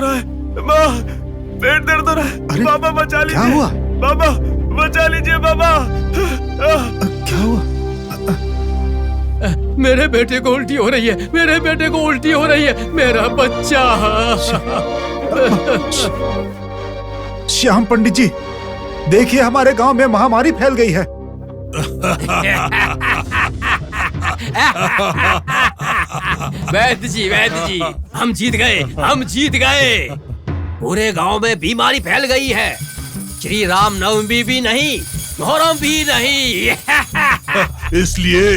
रहा है। माँ, पेट दर्द हो रहा है। बाबा बचा लीजिए। क्या हुआ? बाबा बचा लीजिए बाबा। क्या हुआ? मेरे बेटे को उल्टी हो रही है, मेरे बेटे को उल्टी हो रही है, मेरा बच्चा। श्याम पंडित जी, देखिए हमारे गांव में महामारी फैल गई है। वैद्य जी, हम जीत गए, हम जीत गए। पूरे गांव में बीमारी फैल गई है। श्री राम नवमी भी नहीं, मुहर्रम भी नहीं। इसलिए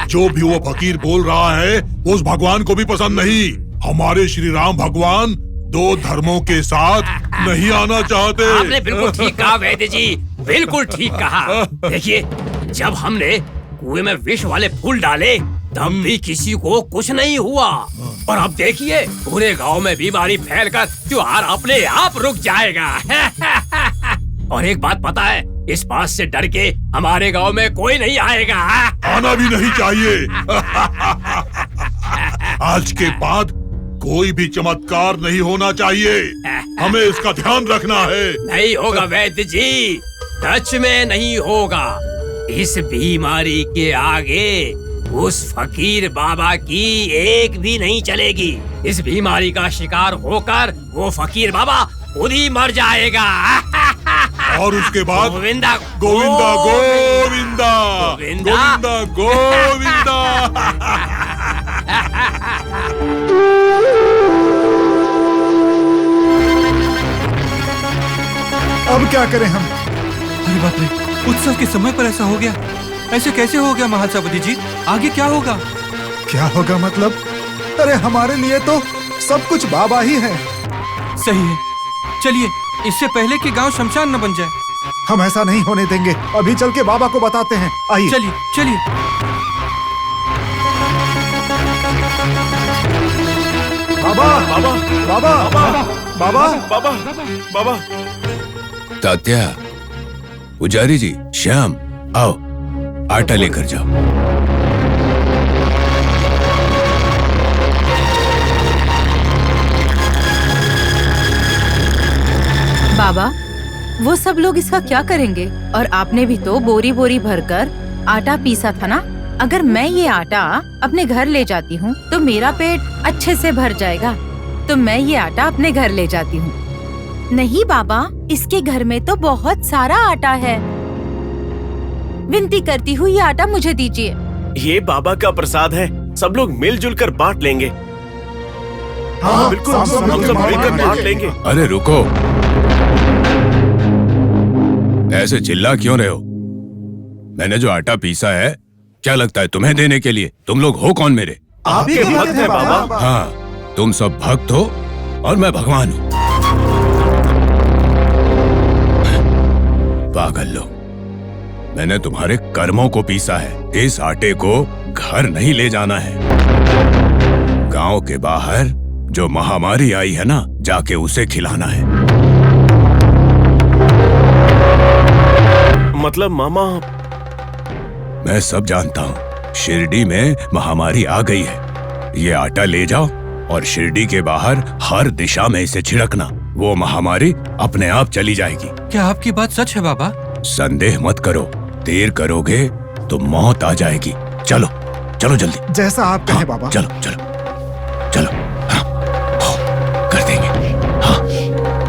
जो भी वो फकीर बोल रहा है उस भगवान को भी पसंद नहीं। हमारे श्री राम भगवान दो धर्मों के साथ नहीं आना चाहते। आपने बिल्कुल ठीक कहा वैद्य जी, बिल्कुल ठीक कहा। देखिए, जब हमने कुएं में विष वाले फूल डाले तब भी किसी को कुछ नहीं हुआ, और अब देखिए पूरे गांव में बीमारी फैलकर त्योहार अपने आप रुक जाएगा। और एक बात पता है, इस बात से डर के हमारे गांव में कोई नहीं आएगा। आना भी नहीं चाहिए। आज के बाद कोई भी चमत्कार नहीं होना चाहिए। हमें इसका ध्यान रखना है। नहीं होगा वैद्य जी, सच में नहीं होगा। इस बीमारी के आगे उस फकीर बाबा की एक भी नहीं चलेगी। इस बीमारी का शिकार होकर वो फकीर बाबा खुद ही मर जाएगा। और उसके बाद गोविंदा गोविंदा गोविंदा गोविंदा गोविंदा। अब क्या करें हम? अरे बाप रे, उत्सव के समय पर ऐसा हो गया। ऐसे कैसे हो गया महासभापति जी? आगे क्या होगा? क्या होगा मतलब? अरे हमारे लिए तो सब कुछ बाबा ही है। सही है, चलिए इससे पहले कि गांव शमशान न बन जाए। हम ऐसा नहीं होने देंगे। अभी चल के बाबा को बताते हैं। आइए चलिए चलिए। बाबा बाबा बाबा बाबा बाबा बाबा। तात्या, पुजारी जी, श्याम, आओ आटा लेकर जाओ। बाबा, वो सब लोग इसका क्या करेंगे? और आपने भी तो बोरी बोरी भरकर आटा पीसा था ना। अगर मैं ये आटा अपने घर ले जाती हूँ तो मेरा पेट अच्छे से भर जाएगा, तो मैं ये आटा अपने घर ले जाती हूँ। नहीं बाबा, इसके घर में तो बहुत सारा आटा है। विनती करती हूँ, ये आटा मुझे दीजिए। ये बाबा का प्रसाद है, सब लोग मिलजुल कर बांट लेंगे। हाँ, बिल्कुल, हम सब मिलकर बांट लेंगे। अरे रुको, ऐसे चिल्ला क्यों रहे हो? मैंने जो आटा पीसा है, क्या लगता है तुम्हें देने के लिए? तुम लोग हो कौन मेरे? आपके भक्त हैं बाबा। हाँ, तुम सब भक्त हो और मैं भगवान हूँ। पागल लोग, मैंने तुम्हारे कर्मों को पीसा है। इस आटे को घर नहीं ले जाना है। गांव के बाहर जो महामारी आई है ना, जाके उसे खिलाना है। मतलब मामा, मैं सब जानता हूँ। शिरडी में महामारी आ गई है। ये आटा ले जाओ और शिरडी के बाहर हर दिशा में इसे छिड़कना। वो महामारी अपने आप चली जाएगी। क्या आपकी बात सच है बाबा? संदेह मत करो, देर करोगे तो मौत आ जाएगी। चलो चलो जल्दी। जैसा आप कहें बाबा। चलो चलो चलो। हाँ, हो, कर देंगे। हाँ,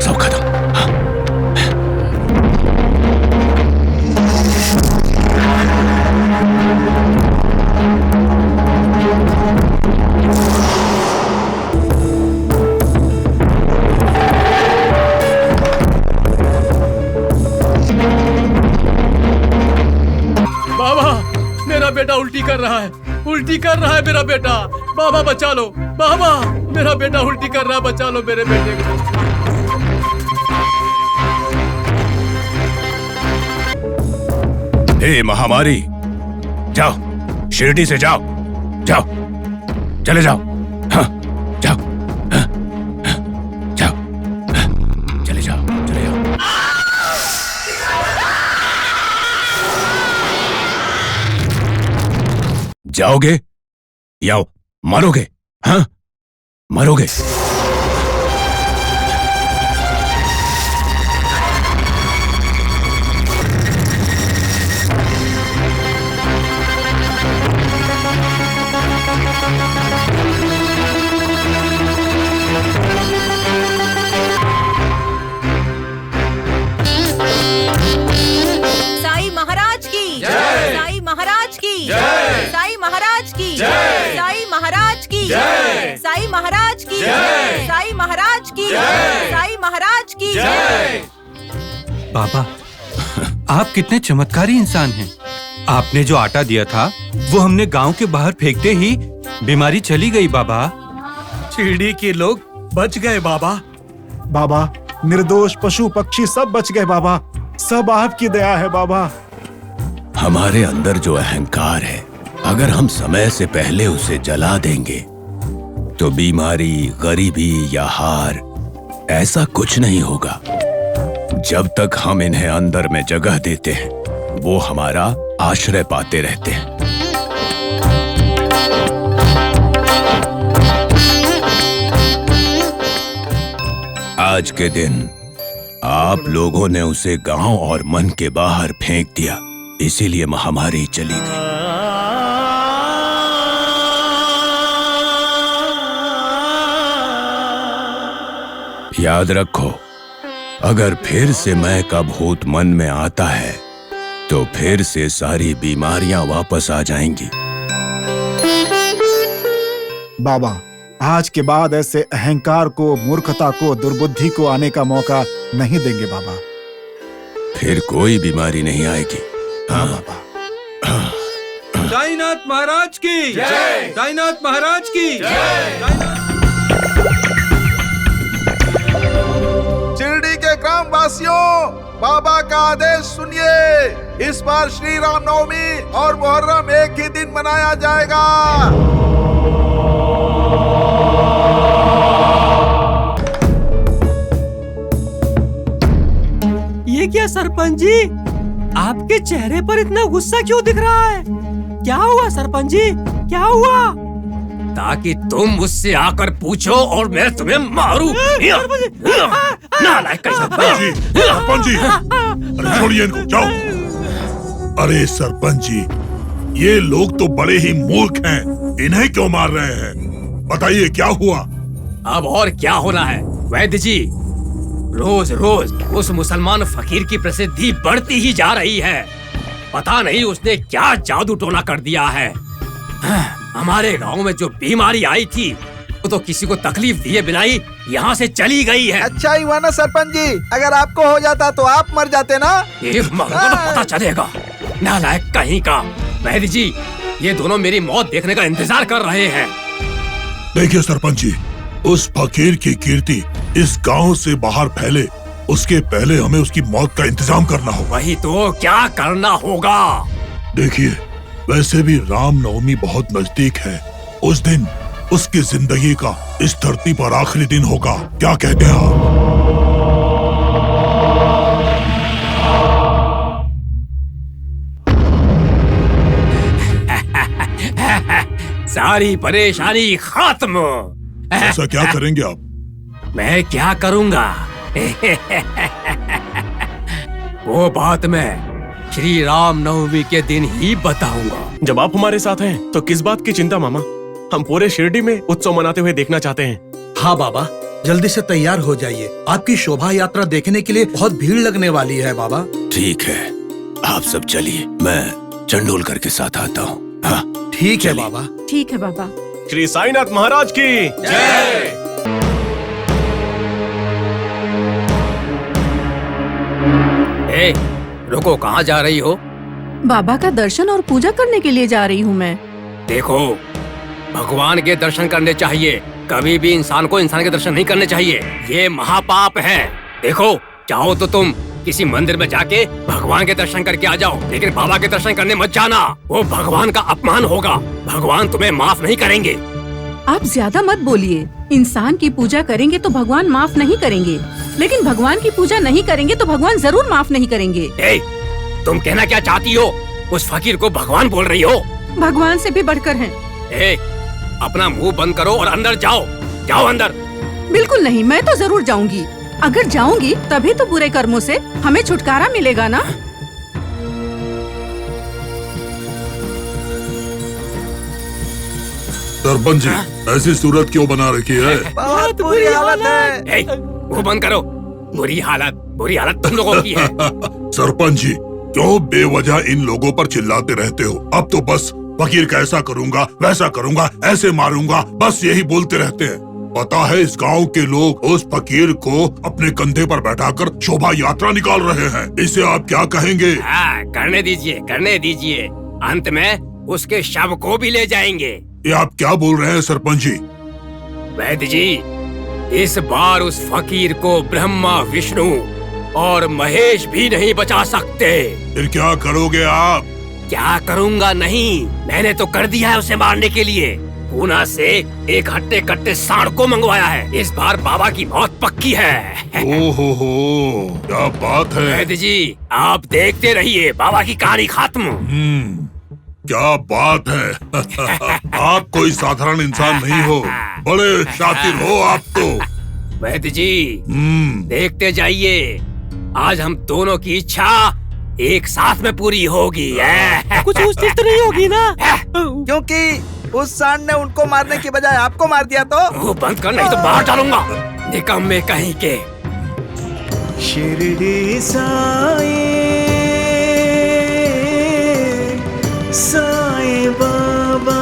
सब खत्म। हाँ। बाबा, मेरा बेटा उल्टी कर रहा है, उल्टी कर रहा है मेरा बेटा। बाबा बचा लो, बाबा, मेरा बेटा उल्टी कर रहा है, बचा लो मेरे बेटे को। हे महामारी, जाओ, शिरडी से जाओ, जाओ, चले जाओ। हाँ, जाओ, हाँ, हाँ, जाओ, हाँ, चले जाओ, चले जाओ। जाओगे या मरोगे? हाँ, मरोगे। महाराज की जय, साईं महाराज की जय, साईं महाराज की जय। बाबा, आप कितने चमत्कारी इंसान हैं। आपने जो आटा दिया था वो हमने गांव के बाहर फेंकते ही बीमारी चली गई बाबा। शिरडी के लोग बच गए बाबा। बाबा, निर्दोष पशु पक्षी सब बच गए बाबा। सब आपकी दया है बाबा। हमारे अंदर जो अहंकार है, अगर हम समय से पहले उसे जला देंगे तो बीमारी, गरीबी या हार ऐसा कुछ नहीं होगा। जब तक हम इन्हें अंदर में जगह देते हैं, वो हमारा आश्रय पाते रहते हैं। आज के दिन आप लोगों ने उसे गांव और मन के बाहर फेंक दिया, इसीलिए महामारी चली गई। याद रखो, अगर फिर से मैं का भूत मन में आता है तो फिर से सारी बीमारियां वापस आ जाएंगी। बाबा, आज के बाद ऐसे अहंकार को, मूर्खता को, दुर्बुद्धि को आने का मौका नहीं देंगे बाबा। फिर कोई बीमारी नहीं आएगी। हाँ बाबा। साईनाथ महाराज की जय, साईनाथ महाराज की जय। शिरडी के ग्राम वासियों, बाबा का आदेश सुनिए। इस बार श्री राम नवमी और मुहर्रम एक ही दिन मनाया जाएगा। ये क्या सरपंच जी, आपके चेहरे पर इतना गुस्सा क्यों दिख रहा है? क्या हुआ सरपंच जी, क्या हुआ? ताकि तुम मुझसे आकर पूछो और मैं तुम्हें मारूं। नालायक सरपंच जी, अरे छोड़िए इनको, जाओ। अरे सरपंच जी, ये लोग तो बड़े ही मूर्ख हैं, इन्हें क्यों मार रहे हैं? बताइए क्या हुआ? अब और क्या होना है वैद्य जी, रोज रोज उस मुसलमान फकीर की प्रसिद्धि बढ़ती ही जा रही है। पता नहीं उसने क्या जादू टोना कर दिया है। हमारे गांव में जो बीमारी आई थी वो तो किसी को तकलीफ दिए बिना ही यहाँ से चली गई है। अच्छा ही हुआ ना सरपंच जी, अगर आपको हो जाता तो आप मर जाते ना। ये मगर तो पता चलेगा, नालायक कहीं का। वैद्य जी, ये दोनों मेरी मौत देखने का इंतजार कर रहे हैं। देखिए सरपंच जी, उस फकीर की कीर्ति इस गांव से बाहर फैले, उसके पहले हमें उसकी मौत का इंतजाम करना होगा। वही तो, क्या करना होगा? देखिए, वैसे भी राम नवमी बहुत नजदीक है। उस दिन उसकी जिंदगी का इस धरती पर आखिरी दिन होगा। क्या कहते हैं आप? सारी परेशानी खत्म। ऐसा क्या करेंगे आप? मैं क्या करूंगा? वो बात मैं श्री राम नवमी के दिन ही बताऊंगा। जब आप हमारे साथ हैं तो किस बात की चिंता मामा, हम पूरे शिरडी में उत्सव मनाते हुए देखना चाहते हैं। हाँ बाबा, जल्दी से तैयार हो जाइए, आपकी शोभा यात्रा देखने के लिए बहुत भीड़ लगने वाली है बाबा। ठीक है, आप सब चलिए, मैं चंडोलकर के साथ आता हूँ। हाँ ठीक है बाबा। ठीक है बाबा। श्री साईनाथ महाराज की जय। ए, रुको, कहाँ जा रही हो? बाबा का दर्शन और पूजा करने के लिए जा रही हूँ मैं। देखो, भगवान के दर्शन करने चाहिए, कभी भी इंसान को इंसान के दर्शन नहीं करने चाहिए, ये महापाप है। देखो, चाहो तो तुम किसी मंदिर में जाके भगवान के दर्शन करके आ जाओ, लेकिन बाबा के दर्शन करने मत जाना, वो भगवान का अपमान होगा। भगवान तुम्हें माफ नहीं करेंगे। आप ज्यादा मत बोलिए, इंसान की पूजा करेंगे तो भगवान माफ नहीं करेंगे, लेकिन भगवान की पूजा नहीं करेंगे तो भगवान जरूर माफ नहीं करेंगे। तुम कहना क्या चाहती हो? उस फकीर को भगवान बोल रही हो? भगवान से भी बढ़कर हैं। अपना मुंह बंद करो और अंदर जाओ। जाओ अंदर। बिल्कुल नहीं, मैं तो जरूर जाऊंगी। अगर जाऊंगी तभी तो बुरे कर्मों से हमें छुटकारा मिलेगा ना। सरपंच जी, ऐसी सूरत क्यों बना रखी है? बहुत बुरी हालत है। वो बंद करो। बुरी हालत तुम लोगों की है। सरपंच जी, क्यों बेवजह इन लोगों पर चिल्लाते रहते हो? अब तो बस फकीर का ऐसा करूंगा, वैसा करूंगा, ऐसे मारूंगा, बस यही बोलते रहते हैं। पता है इस गांव के लोग उस फकीर को अपने कंधे पर बैठाकर शोभा यात्रा निकाल रहे हैं। इसे आप क्या कहेंगे? हाँ, करने दीजिए। अंत में उसके शव को भी ले जाएंगे। ये आप क्या बोल रहे हैं सरपंच जी? वैद्य जी, इस बार उस फकीर को ब्रह्मा, विष्णु और महेश भी नहीं बचा सकते। फिर क्या करोगे आप? क्या करूँगा नहीं, मैंने तो कर दिया है उसे मारने के लिए। पूना से एक हट्टे कट्टे सांड को मंगवाया है। इस बार बाबा की मौत पक्की है। ओहो, क्या बात है। वैद्य जी, आप देखते रहिए, बाबा की कहानी खत्म। क्या बात है। आप कोई साधारण इंसान नहीं हो, बड़े शातिर हो आप तो। वैद्य जी, देखते जाइए, आज हम दोनों की इच्छा एक साथ में पूरी होगी। कुछ मुश्किल तो नहीं होगी ना? क्योंकि उस सांड ने उनको मारने की बजाय आपको मार दिया तो। वो बंद कर, नहीं तो बाहर डालूंगा। निकम्मे कहीं के। शिरडी साईं बाबा,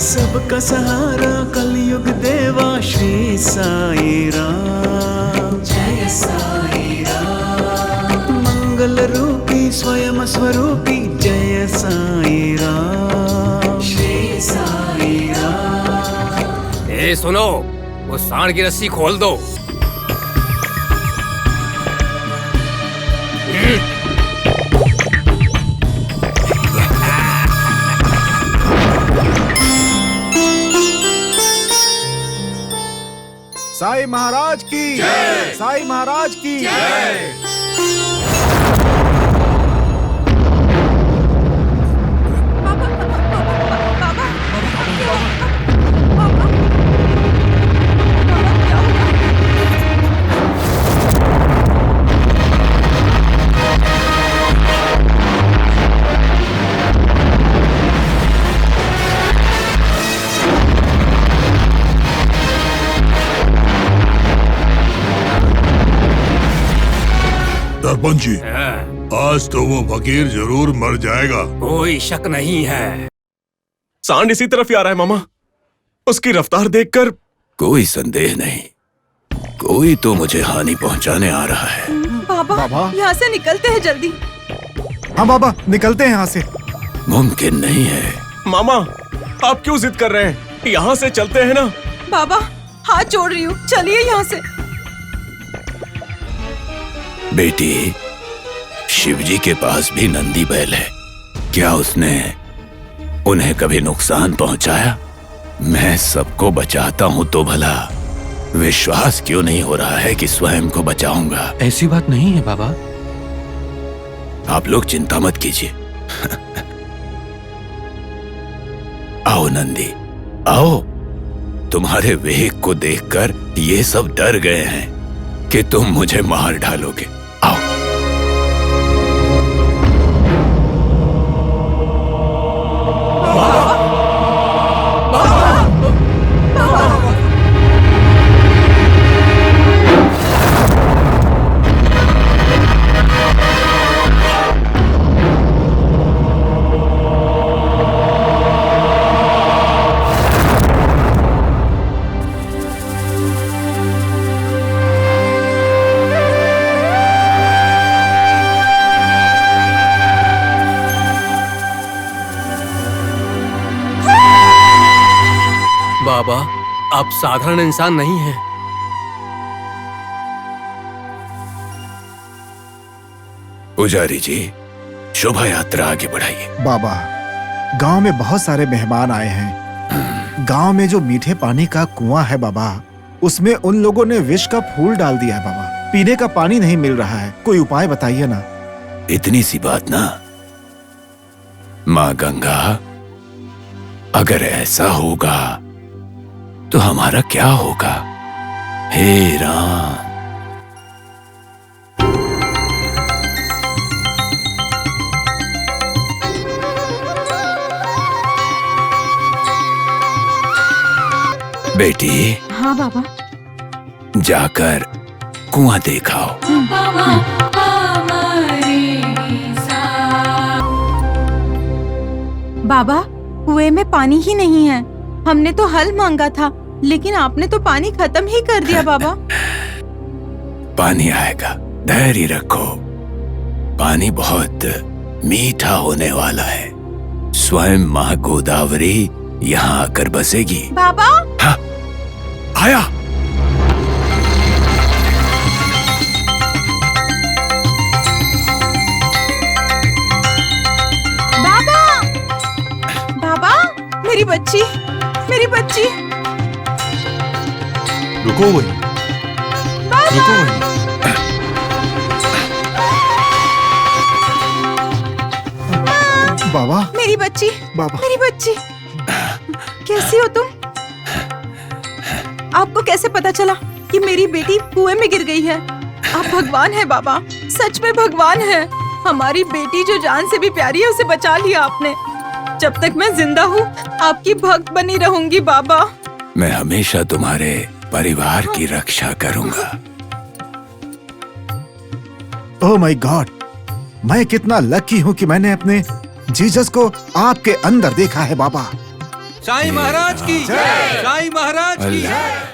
सबका सहारा कलयुग देवा श्री साईं राम। जय साईं राम। मंगल रूपी स्वयं स्वरूपी जय साईं राम। श्री साईं राम। ए सुनो, वो सांड की रस्सी खोल दो। साईं महाराज की जय। साईं महाराज की जय। सरपंच जी, आज तो वो फकीर जरूर मर जाएगा। कोई शक नहीं है। सांड इसी तरफ ही आ रहा है मामा। उसकी रफ्तार देखकर कोई संदेह नहीं, कोई तो मुझे हानि पहुंचाने आ रहा है। बाबा, यहाँ से निकलते हैं जल्दी। हाँ बाबा, निकलते हैं यहाँ से। मुमकिन नहीं है। मामा, आप क्यों जिद कर रहे हैं? यहाँ से चलते हैं ना। बाबा, हाथ जोड़ रही हूँ, चलिए यहाँ से। बेटी, शिवजी के पास भी नंदी बैल है, क्या उसने उन्हें कभी नुकसान पहुंचाया? मैं सबको बचाता हूं तो भला विश्वास क्यों नहीं हो रहा है कि स्वयं को बचाऊंगा? ऐसी बात नहीं है बाबा। आप लोग चिंता मत कीजिए। आओ नंदी, आओ। तुम्हारे वेग को देखकर ये सब डर गए हैं कि तुम मुझे मार डालोगे। आओ। बाबा, आप साधारण इंसान नहीं हैं। पुजारी जी, शोभा यात्रा आगे बढ़ाइए। बाबा, गांव में बहुत सारे मेहमान आए हैं। गांव में जो मीठे पानी का कुआं है बाबा, उसमें उन लोगों ने विष का फूल डाल दिया है बाबा। पीने का पानी नहीं मिल रहा है, कोई उपाय बताइए ना। इतनी सी बात ना। माँ गंगा, अगर ऐसा होगा तो हमारा क्या होगा? हे राम। बेटी। हाँ बाबा। जाकर कुआं देखाओ। बाबा, कुएं में पानी ही नहीं है। हमने तो हल मांगा था, लेकिन आपने तो पानी खत्म ही कर दिया बाबा। पानी आएगा, धैर्य रखो। पानी बहुत मीठा होने वाला है। स्वयं माँ गोदावरी यहाँ आकर बसेगी। बाबा हाँ, आया। बाबा, बाबा, मेरी बच्ची, मेरी बच्ची। रुको वही, रुको वही। बाबा, मेरी बच्ची, बाबा, मेरी बच्ची, कैसी हो तुम? आपको कैसे पता चला कि मेरी बेटी कुएं में गिर गई है? आप भगवान है बाबा, सच में भगवान है। हमारी बेटी जो जान से भी प्यारी है, उसे बचा लिया आपने। जब तक मैं जिंदा हूँ, आपकी भक्त बनी रहूंगी बाबा। मैं हमेशा तुम्हारे परिवार की रक्षा करूंगा। ओह माय गॉड, मैं कितना लकी हूँ कि मैंने अपने जीसस को आपके अंदर देखा है बाबा। साईं महाराज की जय, साईं महाराज की जय।